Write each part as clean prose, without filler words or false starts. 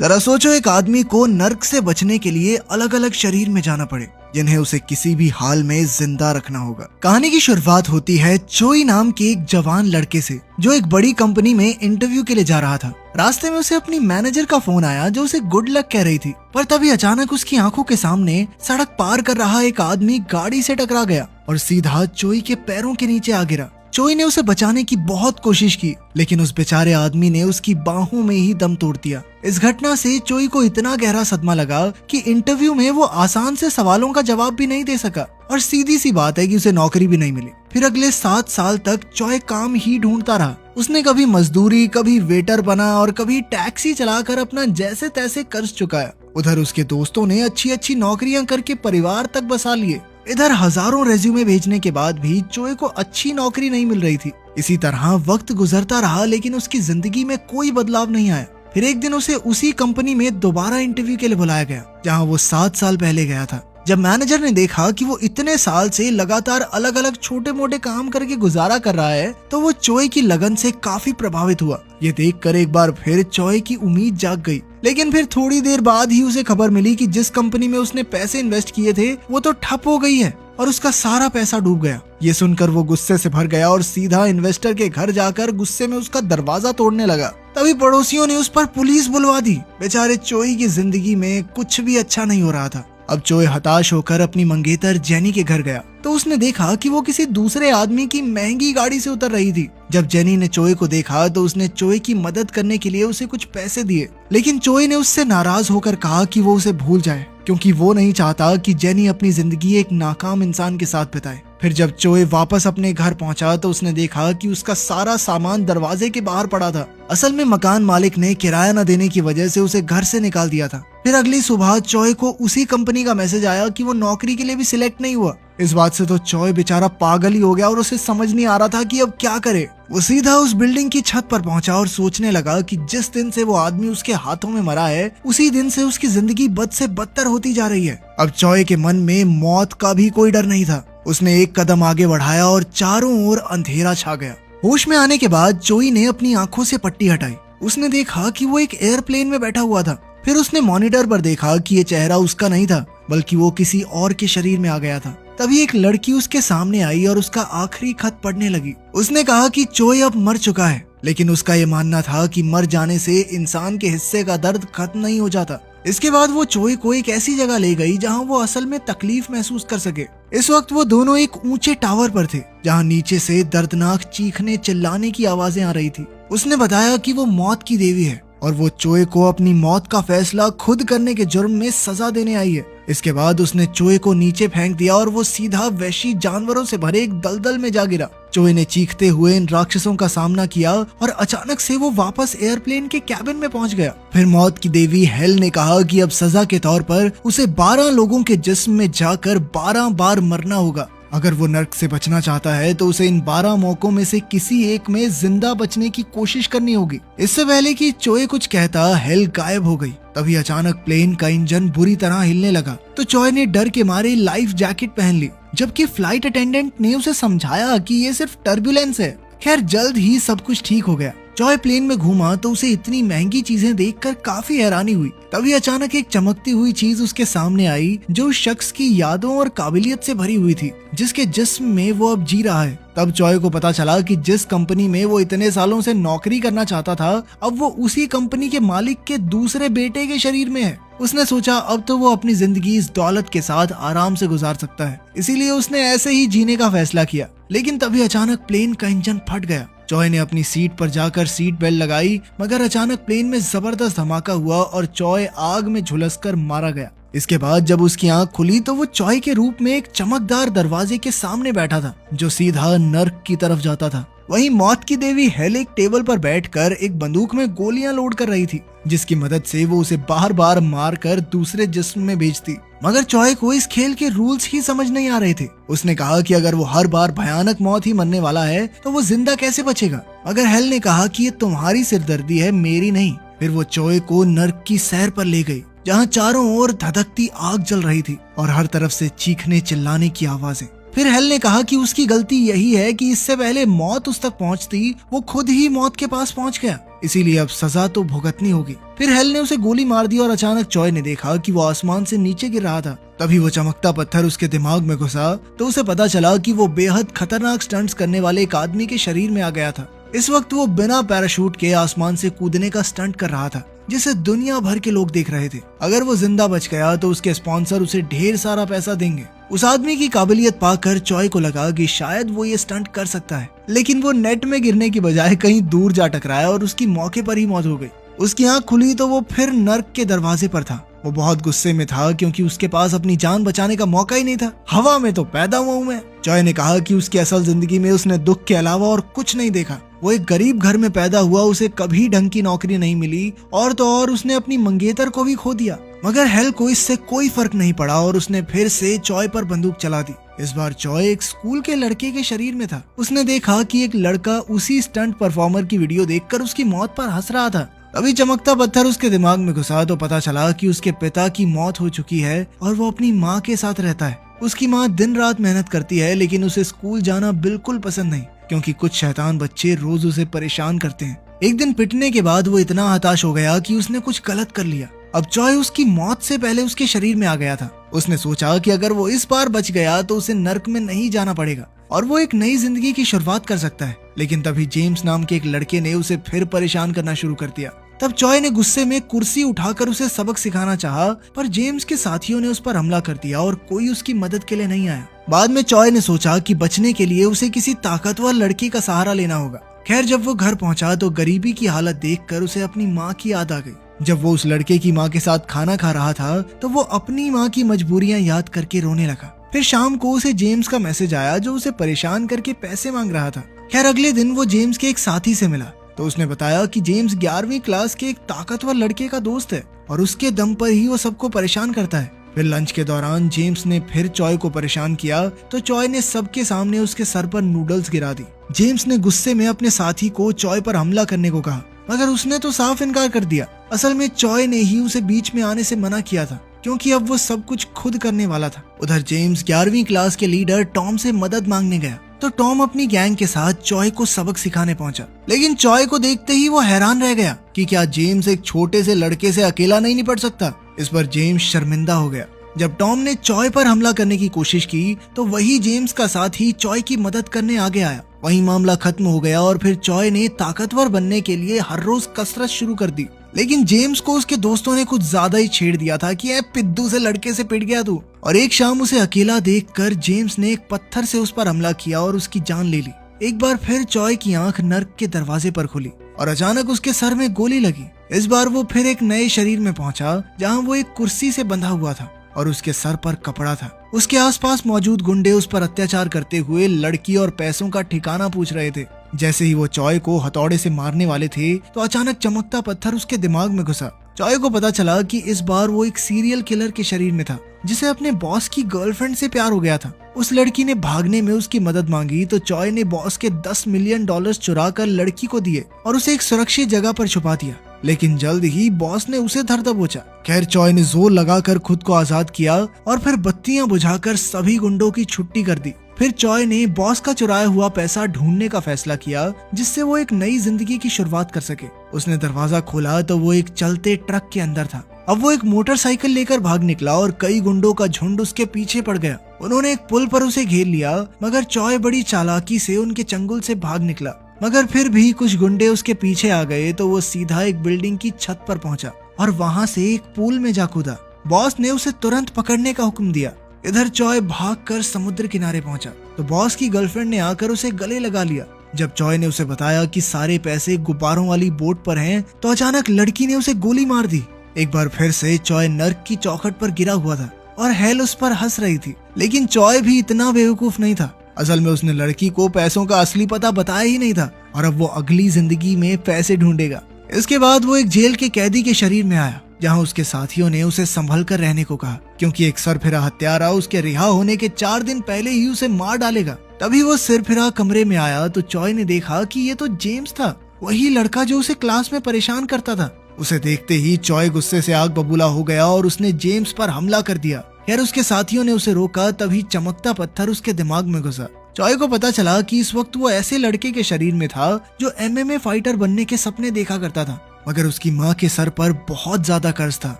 जरा सोचो, एक आदमी को नर्क से बचने के लिए अलग अलग शरीर में जाना पड़े जिन्हें उसे किसी भी हाल में जिंदा रखना होगा। कहानी की शुरुआत होती है चोई नाम के एक जवान लड़के से, जो एक बड़ी कंपनी में इंटरव्यू के लिए जा रहा था। रास्ते में उसे अपनी मैनेजर का फोन आया जो उसे गुड लक कह रही थी, पर तभी अचानक उसकी आंखों के सामने सड़क पार कर रहा एक आदमी गाड़ी से टकरा गया और सीधा चोई के पैरों के नीचे आ गिरा। चोई ने उसे बचाने की बहुत कोशिश की, लेकिन उस बेचारे आदमी ने उसकी बाहों में ही दम तोड़ दिया। इस घटना से चोई को इतना गहरा सदमा लगा कि इंटरव्यू में वो आसान से सवालों का जवाब भी नहीं दे सका, और सीधी सी बात है कि उसे नौकरी भी नहीं मिली। फिर अगले 7 साल तक चोई काम ही ढूंढता रहा। उसने कभी मजदूरी, कभी वेटर बना और कभी टैक्सी चलाकर अपना जैसे तैसे कर्ज चुकाया। उधर उसके दोस्तों ने अच्छी अच्छी नौकरियां करके परिवार तक बसा लिए। इधर हजारों रेज्यूमे भेजने के बाद भी चोई को अच्छी नौकरी नहीं मिल रही थी। इसी तरह वक्त गुजरता रहा, लेकिन उसकी जिंदगी में कोई बदलाव नहीं आया। फिर एक दिन उसे उसी कंपनी में दोबारा इंटरव्यू के लिए बुलाया गया जहां वो 7 साल पहले गया था। जब मैनेजर ने देखा कि वो इतने साल से लगातार अलग अलग छोटे मोटे काम करके गुजारा कर रहा है, तो वो चोई की लगन से काफी प्रभावित हुआ। ये देखकर एक बार फिर चोई की उम्मीद जाग गई। लेकिन फिर थोड़ी देर बाद ही उसे खबर मिली कि जिस कंपनी में उसने पैसे इन्वेस्ट किए थे वो तो ठप हो गई है और उसका सारा पैसा डूब गया। ये सुनकर वो गुस्से से भर गया और सीधा इन्वेस्टर के घर जाकर गुस्से में उसका दरवाजा तोड़ने लगा। तभी पड़ोसियों ने उस पर पुलिस बुलवा दी। बेचारे चोई की जिंदगी में कुछ भी अच्छा नहीं हो रहा था। अब चोई हताश होकर अपनी मंगेतर जेनी के घर गया तो उसने देखा कि वो किसी दूसरे आदमी की महंगी गाड़ी से उतर रही थी। जब जेनी ने चोई को देखा तो उसने चोई की मदद करने के लिए उसे कुछ पैसे दिए, लेकिन चोई ने उससे नाराज होकर कहा कि वो उसे भूल जाए, क्योंकि वो नहीं चाहता कि जेनी अपनी जिंदगी एक नाकाम इंसान के साथ बिताए। फिर जब चोई वापस अपने घर पहुंचा तो उसने देखा कि उसका सारा सामान दरवाजे के बाहर पड़ा था। असल में मकान मालिक ने किराया न देने की वजह से उसे घर से निकाल दिया था। फिर अगली सुबह चोई को उसी कंपनी का मैसेज आया कि वो नौकरी के लिए भी सिलेक्ट नहीं हुआ। इस बात से तो चोई बेचारा पागल ही हो गया और उसे समझ नहीं आ रहा था कि अब क्या करे। वो सीधा उस बिल्डिंग की छत पर पहुंचा और सोचने लगा कि जिस दिन से वो आदमी उसके हाथों में मरा है, उसी दिन से उसकी जिंदगी बद से बदतर होती जा रही है। अब चोई के मन में मौत का भी कोई डर नहीं था। उसने एक कदम आगे बढ़ाया और चारों ओर अंधेरा छा गया। होश में आने के बाद चोई ने अपनी आंखों से पट्टी हटाई। उसने देखा कि वो एक एयरप्लेन में बैठा हुआ था। फिर उसने मॉनिटर पर देखा कि ये चेहरा उसका नहीं था, बल्कि वो किसी और के शरीर में आ गया था। तभी एक लड़की उसके सामने आई और उसका आखिरी खत पढ़ने लगी। उसने कहा कि चोई अब मर चुका है, लेकिन उसका ये मानना था कि मर जाने से इंसान के हिस्से का दर्द खत्म नहीं हो जाता। इसके बाद वो चोई को एक ऐसी जगह ले गई जहां वो असल में तकलीफ महसूस कर सके। इस वक्त वो दोनों एक ऊंचे टावर पर थे जहां नीचे से दर्दनाक चीखने चिल्लाने की आवाजें आ रही थी। उसने बताया कि वो मौत की देवी है और वो चोई को अपनी मौत का फैसला खुद करने के जुर्म में सजा देने आई है। इसके बाद उसने चोई को नीचे फेंक दिया और वो सीधा वहशी जानवरों से भरे एक दलदल में जा गिरा। चोई ने चीखते हुए इन राक्षसों का सामना किया और अचानक से वो वापस एयरप्लेन के कैबिन में पहुंच गया। फिर मौत की देवी हेल ने कहा कि अब सजा के तौर पर उसे 12 लोगों के जिस्म में जाकर 12 बार मरना होगा। अगर वो नर्क से बचना चाहता है तो उसे इन 12 मौकों में से किसी एक में जिंदा बचने की कोशिश करनी होगी। इससे पहले कि चोई कुछ कहता, हेल गायब हो गई। तभी अचानक प्लेन का इंजन बुरी तरह हिलने लगा तो चोई ने डर के मारे लाइफ जैकेट पहन ली, जबकि फ्लाइट अटेंडेंट ने उसे समझाया कि ये सिर्फ टर्बुलेंस है। खैर जल्द ही सब कुछ ठीक हो गया। चोई प्लेन में घूमा तो उसे इतनी महंगी चीजें देखकर काफी हैरानी हुई। तभी अचानक एक चमकती हुई चीज उसके सामने आई जो उस शख्स की यादों और काबिलियत से भरी हुई थी, जिसके जिस्म में वो अब जी रहा है। तब चोई को पता चला कि जिस कंपनी में वो इतने सालों से नौकरी करना चाहता था, अब वो उसी कंपनी के मालिक के दूसरे बेटे के शरीर में है। उसने सोचा अब तो वो अपनी जिंदगी इस दौलत के साथ आराम से गुजार सकता है, इसीलिए उसने ऐसे ही जीने का फैसला किया। लेकिन तभी अचानक प्लेन का इंजन फट गया। चोई ने अपनी सीट पर जाकर सीट बेल्ट लगाई, मगर अचानक प्लेन में जबरदस्त धमाका हुआ और चोई आग में झुलसकर मारा गया। इसके बाद जब उसकी आंख खुली तो वो चोई के रूप में एक चमकदार दरवाजे के सामने बैठा था जो सीधा नर्क की तरफ जाता था। वहीं मौत की देवी हेल एक टेबल पर बैठकर एक बंदूक में गोलियां लोड कर रही थी, जिसकी मदद से वो उसे बार बार मार कर दूसरे जिस्म में भेजती। मगर चोई को इस खेल के रूल्स ही समझ नहीं आ रहे थे। उसने कहा कि अगर वो हर बार भयानक मौत ही मरने वाला है तो वो जिंदा कैसे बचेगा। मगर हेल ने कहा कि ये तुम्हारी सिरदर्दी है, मेरी नहीं। फिर वो चोई को नर्क की सैर पर ले गई जहाँ चारों ओर धधकती आग जल रही थी और हर तरफ से चीखने चिल्लाने की आवाजें। फिर हेल ने कहा कि उसकी गलती यही है कि इससे पहले मौत उस तक पहुंचती वो खुद ही मौत के पास पहुंच गया। इसीलिए अब सजा तो भुगतनी होगी। फिर हेल ने उसे गोली मार दी और अचानक चॉय ने देखा कि वो आसमान से नीचे गिर रहा था। तभी वो चमकता पत्थर उसके दिमाग में घुसा तो उसे पता चला कि वो बेहद खतरनाक स्टंट्स करने वाले एक आदमी के शरीर में आ गया था। इस वक्त वो बिना पैराशूट के आसमान से कूदने का स्टंट कर रहा था, जिसे दुनिया भर के लोग देख रहे थे। अगर वो जिंदा बच गया तो उसके स्पॉन्सर उसे ढेर सारा पैसा देंगे। उस आदमी की काबिलियत पाकर चॉय को लगा कि शायद वो ये स्टंट कर सकता है, लेकिन वो नेट में गिरने की बजाय कहीं दूर जा टकराया और उसकी मौके पर ही मौत हो गई। उसकी आंख खुली तो वो फिर नर्क के दरवाजे पर था। वो बहुत गुस्से में था क्योंकि उसके पास अपनी जान बचाने का मौका ही नहीं था। हवा में तो पैदा हुआ हूं मैं। चॉय ने कहा कि उसकी असल जिंदगी में उसने दुख के अलावा और कुछ नहीं देखा। वो एक गरीब घर में पैदा हुआ, उसे कभी ढंग की नौकरी नहीं मिली और तो और उसने अपनी मंगेतर को भी खो दिया। मगर हेल को इससे कोई फर्क नहीं पड़ा और उसने फिर से चॉय पर बंदूक चला दी। इस बार चॉय एक स्कूल के लड़के के शरीर में था। उसने देखा कि एक लड़का उसी स्टंट परफॉर्मर की वीडियो देखकर उसकी मौत पर हंस रहा था। अभी चमकता पत्थर उसके दिमाग में घुसा तो पता चला कि उसके पिता की मौत हो चुकी है और वो अपनी माँ के साथ रहता है। उसकी माँ दिन रात मेहनत करती है, लेकिन उसे स्कूल जाना बिल्कुल पसंद नहीं क्योंकि कुछ शैतान बच्चे रोज उसे परेशान करते हैं। एक दिन पिटने के बाद वो इतना हताश हो गया कि उसने कुछ गलत कर लिया। अब चॉय उसकी मौत से पहले उसके शरीर में आ गया था। उसने सोचा कि अगर वो इस बार बच गया तो उसे नर्क में नहीं जाना पड़ेगा और वो एक नई जिंदगी की शुरुआत कर सकता है। लेकिन तभी जेम्स नाम के एक लड़के ने उसे फिर परेशान करना शुरू कर दिया। तब चॉय ने गुस्से में कुर्सी उठाकर उसे सबक सिखाना चाहा, पर जेम्स के साथियों ने उस पर हमला कर दिया और कोई उसकी मदद के लिए नहीं आया। बाद में चॉय ने सोचा कि बचने के लिए उसे किसी ताकतवर लड़की का सहारा लेना होगा। खैर, जब वो घर पहुंचा तो गरीबी की हालत देखकर उसे अपनी माँ की याद आ गई। जब वो उस लड़के की माँ के साथ खाना खा रहा था तो वो अपनी माँ की मजबूरियां याद करके रोने लगा। फिर शाम को उसे जेम्स का मैसेज आया जो उसे परेशान करके पैसे मांग रहा था। खैर, अगले दिन वो जेम्स के एक साथी से मिला तो उसने बताया कि जेम्स 11वीं क्लास के एक ताकतवर लड़के का दोस्त है और उसके दम पर ही वो सबको परेशान करता है। फिर लंच के दौरान जेम्स ने फिर चॉय को परेशान किया तो चॉय ने सबके सामने उसके सर पर नूडल्स गिरा दी। जेम्स ने गुस्से में अपने साथी को चॉय पर हमला करने को कहा, मगर उसने तो साफ इनकार कर दिया। असल में चॉय ने ही उसे बीच में आने से मना किया था क्योंकि अब वो सब कुछ खुद करने वाला था। उधर जेम्स 11वीं क्लास के लीडर टॉम से मदद मांगने गया तो टॉम अपनी गैंग के साथ चॉय को सबक सिखाने पहुंचा। लेकिन चॉय को देखते ही वो हैरान रह गया कि क्या जेम्स एक छोटे से लड़के से अकेला नहीं निपट सकता। इस पर जेम्स शर्मिंदा हो गया। जब टॉम ने चॉय पर हमला करने की कोशिश की तो वही जेम्स का साथी चॉय की मदद करने आगे आया। वही मामला खत्म हो गया और फिर चॉय ने ताकतवर बनने के लिए हर रोज कसरत शुरू कर दी। लेकिन जेम्स को उसके दोस्तों ने कुछ ज्यादा ही छेड़ दिया था कि पिद्दू से लड़के से पिट गया तू। और एक शाम उसे अकेला देखकर जेम्स ने एक पत्थर से उस पर हमला किया और उसकी जान ले ली। एक बार फिर चॉय की आंख नर्क के दरवाजे पर खुली और अचानक उसके सर में गोली लगी। इस बार वो फिर एक नए शरीर में पहुंचा जहां वो एक कुर्सी से बंधा हुआ था और उसके सर पर कपड़ा था। उसके आसपास मौजूद गुंडे उस पर अत्याचार करते हुए लड़की और पैसों का ठिकाना पूछ रहे थे। जैसे ही वो चॉय को हथौड़े से मारने वाले थे तो अचानक चमकता पत्थर उसके दिमाग में घुसा। चॉय को पता चला कि इस बार वो एक सीरियल किलर के शरीर में था जिसे अपने बॉस की गर्लफ्रेंड से प्यार हो गया था। उस लड़की ने भागने में उसकी मदद मांगी तो चॉय ने बॉस के $10 मिलियन चुरा कर लड़की को दिए और उसे एक सुरक्षित जगह पर छुपा दिया। लेकिन जल्द ही बॉस ने उसे धर दबोचा। खैर, चॉय ने जोर लगाकर खुद को आजाद किया और फिर बत्तियां बुझाकर सभी गुंडों की छुट्टी कर दी। फिर चॉय ने बॉस का चुराया हुआ पैसा ढूंढने का फैसला किया जिससे वो एक नई जिंदगी की शुरुआत कर सके। उसने दरवाजा खोला तो वो एक चलते ट्रक के अंदर था। अब वो एक मोटरसाइकिल लेकर भाग निकला और कई गुंडों का झुंड उसके पीछे पड़ गया। उन्होंने एक पुल पर उसे घेर लिया, मगर चॉय बड़ी चालाकी से उनके चंगुल से भाग निकला। मगर फिर भी कुछ गुंडे उसके पीछे आ गए तो वो सीधा एक बिल्डिंग की छत पर पहुंचा और वहां से एक पूल में जा कूदा। बॉस ने उसे तुरंत पकड़ने का हुक्म दिया। इधर चॉय भागकर समुद्र किनारे पहुंचा तो बॉस की गर्लफ्रेंड ने आकर उसे गले लगा लिया। जब चॉय ने उसे बताया कि सारे पैसे गुब्बारों वाली बोट पर हैं, तो अचानक लड़की ने उसे गोली मार दी। एक बार फिर से चॉय नर्क की चौखट पर गिरा हुआ था और हेल उस पर हंस रही थी। लेकिन चॉय भी इतना बेवकूफ नहीं था। असल में उसने लड़की को पैसों का असली पता बताया ही नहीं था और अब वो अगली जिंदगी में पैसे ढूंढेगा। इसके बाद वो एक जेल के कैदी के शरीर में आया जहां उसके साथियों ने उसे संभल कर रहने को कहा क्योंकि एक सरफिरा हत्यारा उसके रिहा होने के 4 दिन पहले ही उसे मार डालेगा। तभी वो सिरफिरा कमरे में आया तो चॉय ने देखा कि ये तो जेम्स था, वही लड़का जो उसे क्लास में परेशान करता था। उसे देखते ही चॉय गुस्से से आग बबूला हो गया और उसने जेम्स पर हमला कर दिया। खैर, उसके साथियों ने उसे रोका, तभी चमकता पत्थर उसके दिमाग में घुसा। चॉय को पता चला कि इस वक्त वो ऐसे लड़के के शरीर में था जो MMA फाइटर बनने के सपने देखा करता था, मगर उसकी माँ के सर पर बहुत ज्यादा कर्ज था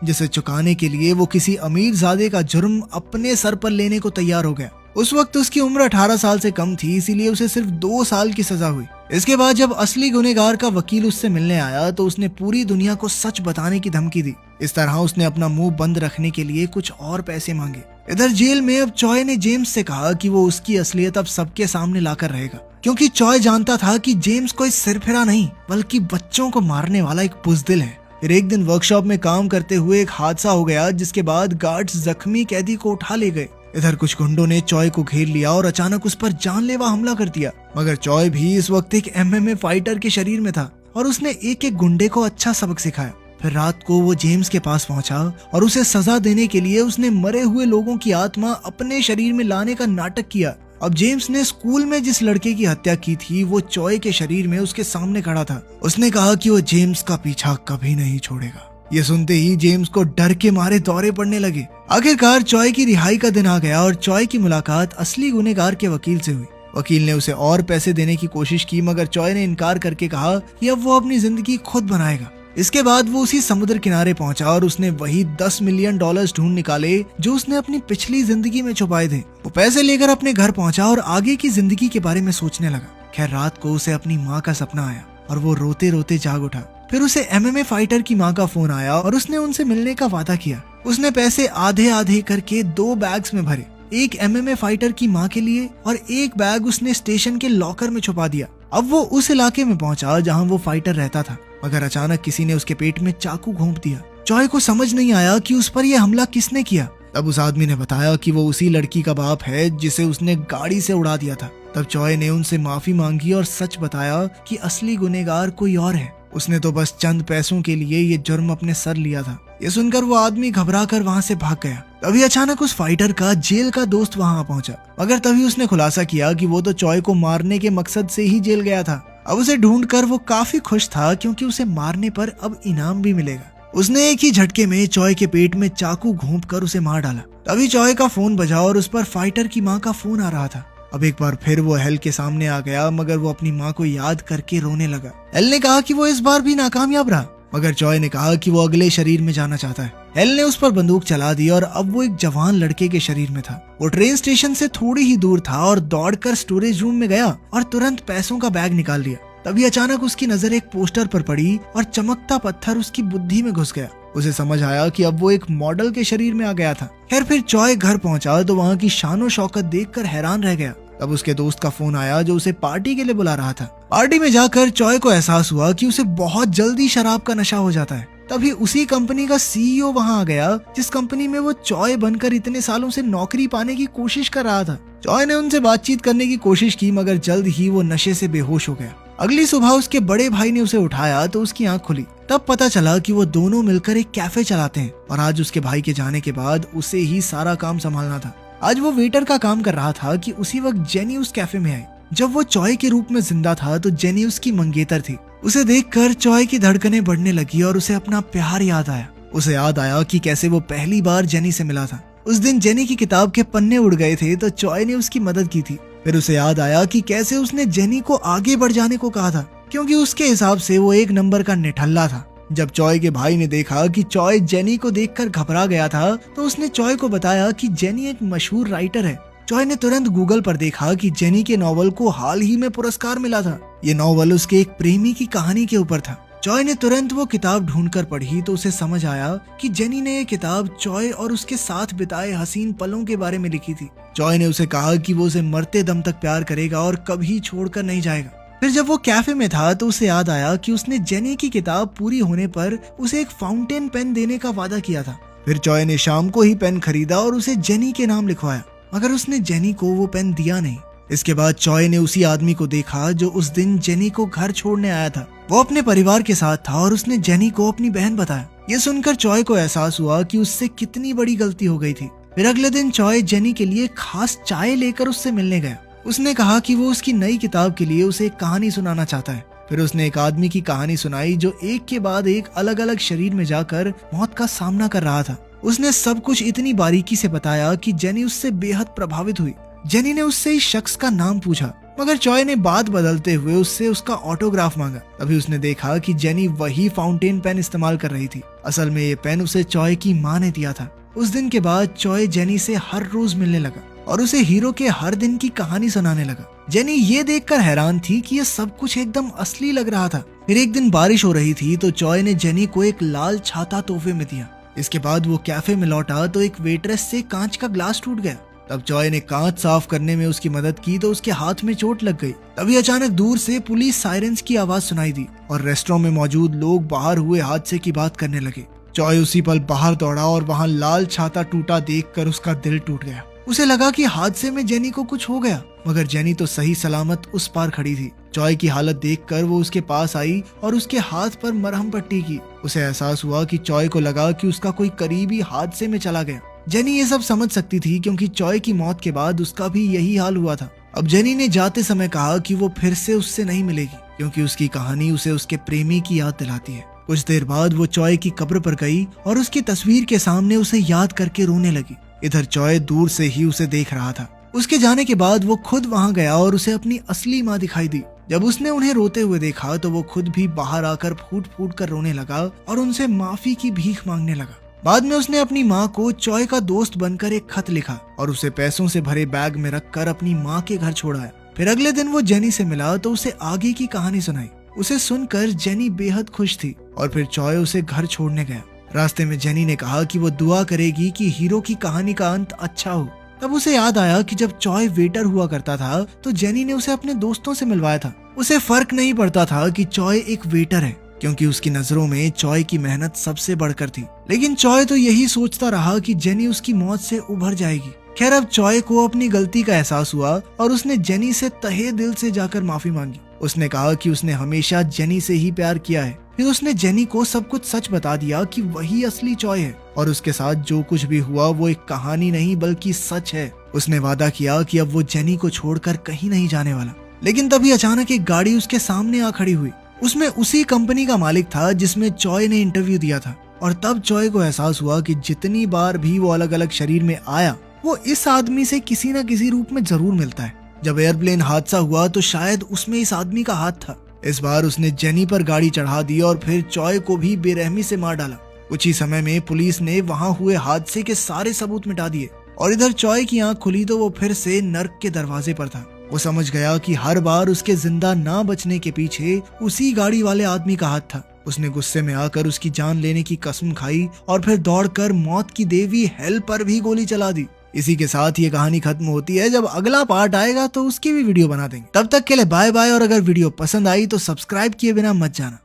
जिसे चुकाने के लिए वो किसी अमीरजादे का जुर्म अपने सर पर लेने को तैयार हो गया। उस वक्त उसकी उम्र 18 साल से कम थी, इसीलिए उसे सिर्फ 2 साल की सजा हुई। इसके बाद जब असली गुनहगार का वकील उससे मिलने आया तो उसने पूरी दुनिया को सच बताने की धमकी दी। इस तरह उसने अपना मुंह बंद रखने के लिए कुछ और पैसे मांगे। इधर जेल में अब चॉय ने जेम्स से कहा कि वो उसकी असलियत अब सबके सामने लाकर रहेगा, क्योंकि चॉय जानता था कि जेम्स कोई सिरफिरा नहीं बल्कि बच्चों को मारने वाला एक बुजदिल है। फिर एक दिन वर्कशॉप में काम करते हुए एक हादसा हो गया, जिसके बाद गार्ड्स जख्मी कैदी को उठा ले गए। इधर कुछ गुंडों ने चॉय को घेर लिया और अचानक उस पर जानलेवा हमला कर दिया, मगर चॉय भी इस वक्त एक MMA फाइटर के शरीर में था और उसने एक एक गुंडे को अच्छा सबक सिखाया। फिर रात को वो जेम्स के पास पहुंचा और उसे सजा देने के लिए उसने मरे हुए लोगों की आत्मा अपने शरीर में लाने का नाटक किया। अब जेम्स ने स्कूल में जिस लड़के की हत्या की थी वो चॉय के शरीर में उसके सामने खड़ा था। उसने कहा कि वो जेम्स का पीछा कभी नहीं छोड़ेगा। ये सुनते ही जेम्स को डर के मारे दौरे पड़ने लगे। आखिरकार चॉय की रिहाई का दिन आ गया और चॉय की मुलाकात असली गुनहगार के वकील से हुई। वकील ने उसे और पैसे देने की कोशिश की, मगर चॉय ने इनकार करके कहा कि अब वो अपनी जिंदगी खुद बनाएगा। इसके बाद वो उसी समुद्र किनारे पहुंचा और उसने वही $10 मिलियन ढूंढ निकाले जो उसने अपनी पिछली जिंदगी में छुपाए थे। वो पैसे लेकर अपने घर पहुंचा और आगे की जिंदगी के बारे में सोचने लगा। खैर रात को उसे अपनी माँ का सपना आया और वो रोते रोते जाग उठा। फिर उसे MMA फाइटर की माँ का फोन आया और उसने उनसे मिलने का वादा किया। उसने पैसे आधे आधे करके 2 बैग्स में भरे, एक MMA फाइटर की माँ के लिए और एक बैग उसने स्टेशन के लॉकर में छुपा दिया। अब वो उस इलाके में पहुंचा जहाँ वो फाइटर रहता था, मगर अचानक किसी ने उसके पेट में चाकू घोंप दिया। चॉय को समझ नहीं आया कि उस पर यह हमला किसने किया। तब उस आदमी ने बताया कि वो उसी लड़की का बाप है जिसे उसने गाड़ी से उड़ा दिया था। तब चॉय ने उनसे माफी मांगी और सच बताया कि असली गुनहगार कोई और है। उसने तो बस चंद पैसों के लिए ये जुर्म अपने सर लिया था। ये सुनकर वो आदमी घबरा कर वहाँ से भाग गया। तभी अचानक उस फाइटर का जेल का दोस्त वहाँ पहुंचा, मगर तभी उसने खुलासा किया कि वो तो चॉय को मारने के मकसद से ही जेल गया था। अब उसे ढूंढकर वो काफी खुश था, क्योंकि उसे मारने पर अब इनाम भी मिलेगा। उसने एक ही झटके में चॉय के पेट में चाकू घोंप कर उसे मार डाला। तभी चॉय का फोन बजा और उस पर फाइटर की माँ का फोन आ रहा था। अब एक बार फिर वो हेल के सामने आ गया, मगर वो अपनी माँ को याद करके रोने लगा। हेल ने कहा कि वो इस बार भी नाकामयाब रहा, मगर चॉय ने कहा कि वो अगले शरीर में जाना चाहता है। हेल ने उस पर बंदूक चला दी और अब वो एक जवान लड़के के शरीर में था। वो ट्रेन स्टेशन से थोड़ी ही दूर था और दौड़कर स्टोरेज रूम में गया और तुरंत पैसों का बैग निकाल लिया। तभी अचानक उसकी नजर एक पोस्टर पर पड़ी और चमकता पत्थर उसकी बुद्धि में घुस गया। उसे समझ आया कि अब वो एक मॉडल के शरीर में आ गया था। खैर फिर चॉय घर पहुंचा तो वहाँ की शानो शौकत देखकर हैरान रह गया। तब उसके दोस्त का फोन आया जो उसे पार्टी के लिए बुला रहा था। पार्टी में जाकर चॉय को एहसास हुआ कि उसे बहुत जल्दी शराब का नशा हो जाता है। तभी उसी कंपनी का CEO वहाँ आ गया जिस कंपनी में वो चॉय बनकर इतने सालों से नौकरी पाने की कोशिश कर रहा था। चॉय ने उनसे बातचीत करने की कोशिश की, मगर जल्द ही वो नशे से बेहोश हो गया। अगली सुबह उसके बड़े भाई ने उसे उठाया तो उसकी आंख खुली। तब पता चला कि वो दोनों मिलकर एक कैफे चलाते हैं और आज उसके भाई के जाने के बाद उसे ही सारा काम संभालना था। आज वो वेटर का काम कर रहा था कि उसी वक्त जेनी उस कैफे में आई। जब वो चॉय के रूप में जिंदा था तो जेनी उसकी मंगेतर थी। उसे देखकर चॉय की धड़कनें बढ़ने लगी और उसे अपना प्यार याद आया। उसे याद आया कि कैसे वो पहली बार जेनी से मिला था। उस दिन जेनी की किताब के पन्ने उड़ गए थे तो चॉय ने उसकी मदद की थी। फिर उसे याद आया कि कैसे उसने जेनी को आगे बढ़ जाने को कहा था, क्योंकि उसके हिसाब से वो 1 नंबर का निठल्ला था। जब चॉय के भाई ने देखा कि चॉय जेनी को देखकर घबरा गया था तो उसने चॉय को बताया कि जेनी एक मशहूर राइटर है। चॉय ने तुरंत गूगल पर देखा कि जेनी के नॉवल को हाल ही में पुरस्कार मिला था। ये नॉवल उसके एक प्रेमी की कहानी के ऊपर था। चॉय ने तुरंत वो किताब ढूंढकर पढ़ी तो उसे समझ आया कि जेनी ने ये किताब चॉय और उसके साथ बिताए हसीन पलों के बारे में लिखी थी। चॉय ने उसे कहा कि वो उसे मरते दम तक प्यार करेगा और कभी छोड़कर नहीं जाएगा। फिर जब वो कैफे में था तो उसे याद आया कि उसने जेनी की किताब पूरी होने पर उसे एक फाउंटेन पेन देने का वादा किया था। फिर चॉय ने शाम को ही पेन खरीदा और उसे जेनी के नाम लिखवाया, मगर उसने जेनी को वो पेन दिया नहीं। इसके बाद चॉय ने उसी आदमी को देखा जो उस दिन जेनी को घर छोड़ने आया था। वो अपने परिवार के साथ था और उसने जेनी को अपनी बहन बताया। ये सुनकर चॉय को एहसास हुआ कि उससे कितनी बड़ी गलती हो गई थी। फिर अगले दिन चॉय जेनी के लिए खास चाय लेकर उससे मिलने गया। उसने कहा कि वो उसकी नई किताब के लिए उसे एक कहानी सुनाना चाहता है। फिर उसने एक आदमी की कहानी सुनाई जो एक के बाद एक अलग अलग शरीर में जाकर मौत का सामना कर रहा था। उसने सब कुछ इतनी बारीकी से बताया कि जेनी उससे बेहद प्रभावित हुई। जेनी ने उससे इस शख्स का नाम पूछा, मगर चॉय ने बात बदलते हुए उससे उसका ऑटोग्राफ मांगा। तभी उसने देखा कि जेनी वही फाउंटेन पेन इस्तेमाल कर रही थी। असल में ये पेन उसे चॉय की माँ ने दिया था। उस दिन के बाद चॉय जेनी से हर रोज मिलने लगा और उसे हीरो के हर दिन की कहानी सुनाने लगा। जेनी ये देखकर हैरान थी कि ये सब कुछ एकदम असली लग रहा था। फिर एक दिन बारिश हो रही थी तो चॉय ने जेनी को एक लाल छाता तोहफे में दिया। इसके बाद वो कैफे में लौटा तो एक वेट्रेस से कांच का ग्लास टूट गया। तब चॉय ने कांच साफ करने में उसकी मदद की तो उसके हाथ में चोट लग गई। तभी अचानक दूर से पुलिस सायरन्स की आवाज सुनाई दी और रेस्टोरेंट में मौजूद लोग बाहर हुए हादसे की बात करने लगे। चॉय उसी पल बाहर दौड़ा और वहाँ लाल छाता टूटा देखकर उसका दिल टूट गया। उसे लगा कि हादसे में जेनी को कुछ हो गया, मगर जेनी तो सही सलामत उस पार खड़ी थी। चॉय की हालत देखकर वो उसके पास आई और उसके हाथ पर मरहम पट्टी की। उसे एहसास हुआ कि चॉय को लगा कि उसका कोई करीबी हादसे में चला गया। जेनी ये सब समझ सकती थी क्योंकि चॉय की मौत के बाद उसका भी यही हाल हुआ था। अब जेनी ने जाते समय कहा कि वो फिर से उससे नहीं मिलेगी क्योंकि उसकी कहानी उसे उसके प्रेमी की याद दिलाती है। कुछ देर बाद वो चॉय की कब्र पर गई और उसकी तस्वीर के सामने उसे याद करके रोने लगी। इधर चॉय दूर से ही उसे देख रहा था। उसके जाने के बाद वो खुद वहां गया और उसे अपनी असली माँ दिखाई दी। जब उसने उन्हें रोते हुए देखा तो वो खुद भी बाहर आकर फूट फूट कर रोने लगा और उनसे माफी की भीख मांगने लगा। बाद में उसने अपनी माँ को चॉय का दोस्त बनकर एक खत लिखा और उसे पैसों से भरे बैग में रखकर अपनी माँ के घर छोड़ाया। फिर अगले दिन वो जेनी से मिला तो उसे आगे की कहानी सुनाई। उसे सुनकर जेनी बेहद खुश थी और फिर चॉय उसे घर छोड़ने गया। रास्ते में जेनी ने कहा कि वो दुआ करेगी कि हीरो की कहानी का अंत अच्छा हो। तब उसे याद आया कि जब चॉय वेटर हुआ करता था तो जेनी ने उसे अपने दोस्तों से मिलवाया था। उसे फर्क नहीं पड़ता था कि चॉय एक वेटर है क्योंकि उसकी नजरों में चॉय की मेहनत सबसे बढ़कर थी। लेकिन चॉय तो यही सोचता रहा कि जेनी उसकी मौत से उभर जाएगी। खैर अब चॉय को अपनी गलती का एहसास हुआ और उसने जेनी से तहे दिल से जाकर माफी मांगी। उसने कहा कि उसने हमेशा जेनी से ही प्यार किया है। फिर उसने जेनी को सब कुछ सच बता दिया कि वही असली चॉय है और उसके साथ जो कुछ भी हुआ वो एक कहानी नहीं बल्कि सच है। उसने वादा किया कि अब वो जेनी को छोड़कर कहीं नहीं जाने वाला। लेकिन तभी अचानक एक गाड़ी उसके सामने आ खड़ी हुई। उसमें उसी कंपनी का मालिक था जिसमें चॉय ने इंटरव्यू दिया था। और तब चॉय को एहसास हुआ कि जितनी बार भी वो अलग अलग शरीर में आया वो इस आदमी से किसी न किसी रूप में जरूर मिलता है। जब एयरप्लेन हादसा हुआ तो शायद उसमें इस आदमी का हाथ था। इस बार उसने जेनी पर गाड़ी चढ़ा दी और फिर चॉय को भी बेरहमी से मार डाला। कुछ ही समय में पुलिस ने वहां हुए हादसे के सारे सबूत मिटा दिए और इधर चॉय की आंख खुली तो वो फिर से नर्क के दरवाजे पर था। वो समझ गया कि हर बार उसके जिंदा ना बचने के पीछे उसी गाड़ी वाले आदमी का हाथ था। उसने गुस्से में आकर उसकी जान लेने की कसम खाई और फिर दौड़कर मौत की देवी हेल पर भी गोली चला दी। इसी के साथ ये कहानी खत्म होती है। जब अगला पार्ट आएगा तो उसकी भी वीडियो बना देंगे। तब तक के लिए बाय बाय। और अगर वीडियो पसंद आई तो सब्सक्राइब किए बिना मत जाना।